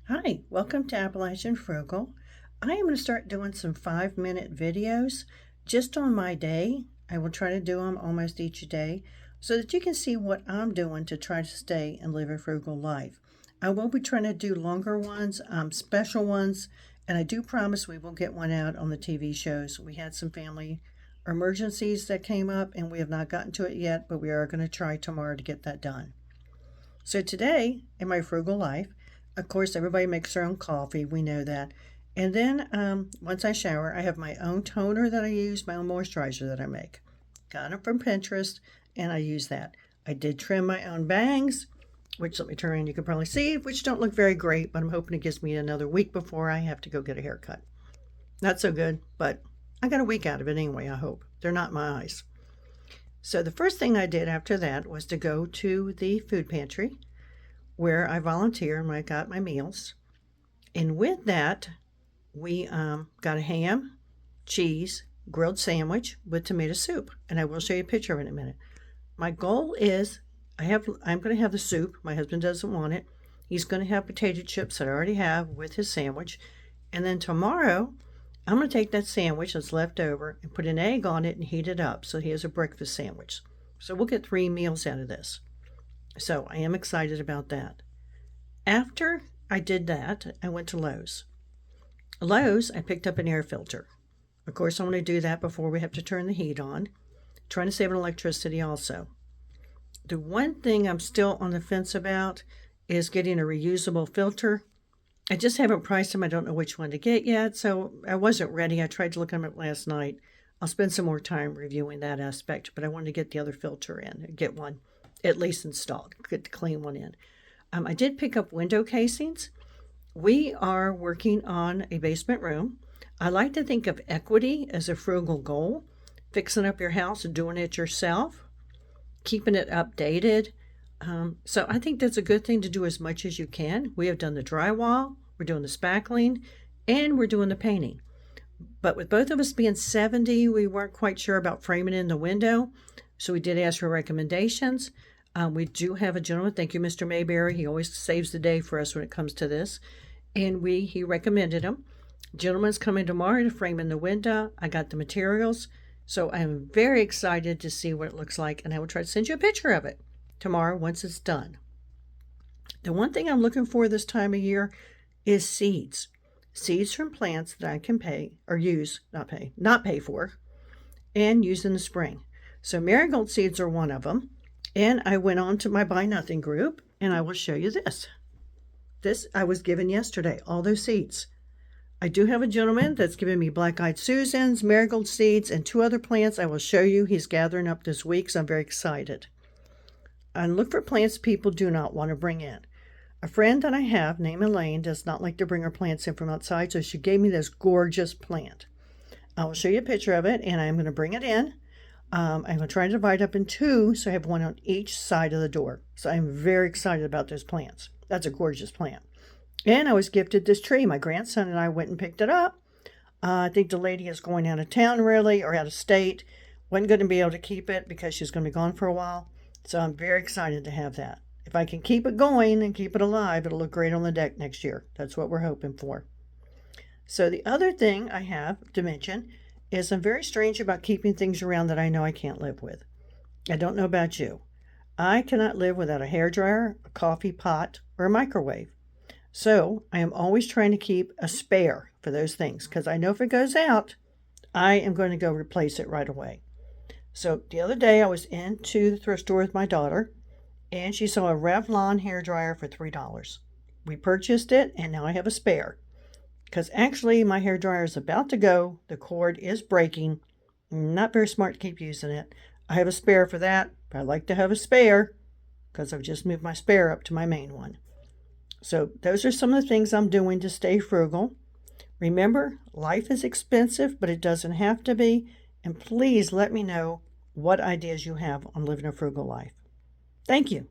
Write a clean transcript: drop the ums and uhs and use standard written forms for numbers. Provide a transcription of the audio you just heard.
Hi, welcome to Appalachian Frugal. I am going to start doing some 5-minute videos just on my day. I will try to do them almost each day so that you can see what I'm doing to try to stay and live a frugal life. I will be trying to do longer ones, special ones, and I do promise we will get one out on the TV shows. We had some family emergencies that came up and we have not gotten to it yet, but we are going to try tomorrow to get that done. So today, in my frugal life, of course, everybody makes their own coffee. We know that. And then once I shower, I have my own toner that I use, my own moisturizer that I make. Got it from Pinterest, and I use that. I did trim my own bangs, which let me turn around, you can probably see, which don't look very great, but I'm hoping it gives me another week before I have to go get a haircut. Not so good, but I got a week out of it anyway, I hope. They're not my eyes. So the first thing I did after that was to go to the food pantry where I volunteer and I got my meals. And with that, we got a ham, cheese, grilled sandwich with tomato soup. And I will show you a picture of it in a minute. My goal is I'm going to have the soup. My husband doesn't want it. He's going to have potato chips that I already have with his sandwich. And then tomorrow, I'm going to take that sandwich that's left over and put an egg on it and heat it up so he has a breakfast sandwich. So we'll get 3 meals out of this. So I am excited about that. After I did that, I went to Lowe's. Lowe's, I picked up an air filter. Of course, I want to do that before we have to turn the heat on. Trying to save on electricity also. The one thing I'm still on the fence about is getting a reusable filter. I just haven't priced them. I don't know which one to get yet, so I wasn't ready. I tried to look at them last night. I'll spend some more time reviewing that aspect, but I wanted to get the other filter in, get one at least installed, get the clean one in. I did pick up window casings. We are working on a basement room. I like to think of equity as a frugal goal, fixing up your house and doing it yourself, keeping it updated. So I think that's a good thing to do as much as you can. We have done the drywall, we're doing the spackling, and we're doing the painting. But with both of us being 70, we weren't quite sure about framing in the window. So we did ask for recommendations. We do have a gentleman, thank you, Mr. Mayberry. He always saves the day for us when it comes to this. And he recommended him. Gentleman's coming tomorrow to frame in the window. I got the materials. So I'm very excited to see what it looks like. And I will try to send you a picture of it tomorrow once it's done. The one thing I'm looking for this time of year is seeds. Seeds from plants that I can not pay for, and use in the spring. So marigold seeds are one of them. And I went on to my Buy Nothing group, and I will show you this. This I was given yesterday, all those seeds. I do have a gentleman that's given me black-eyed Susans, marigold seeds, and 2 other plants I will show you he's gathering up this week, so I'm very excited. And look for plants people do not want to bring in. A friend that I have, named Elaine, does not like to bring her plants in from outside, so she gave me this gorgeous plant. I will show you a picture of it, and I'm going to bring it in. I'm going to try to divide up in 2, so I have one on each side of the door. So I'm very excited about those plants. That's a gorgeous plant. And I was gifted this tree. My grandson and I went and picked it up. I think the lady is going out of town really, or out of state. Wasn't going to be able to keep it because she's going to be gone for a while. So I'm very excited to have that. If I can keep it going and keep it alive, it'll look great on the deck next year. That's what we're hoping for. So the other thing I have to mention is I'm very strange about keeping things around that I know I can't live with. I don't know about you. I cannot live without a hairdryer, a coffee pot, or a microwave. So I am always trying to keep a spare for those things because I know if it goes out, I am going to go replace it right away. So the other day I was into the thrift store with my daughter and she saw a Revlon hairdryer for $3. We purchased it and now I have a spare. Because actually my hairdryer is about to go. The cord is breaking. Not very smart to keep using it. I have a spare for that, but I like to have a spare because I've just moved my spare up to my main one. So those are some of the things I'm doing to stay frugal. Remember, life is expensive, but it doesn't have to be. And please let me know what ideas you have on living a frugal life. Thank you.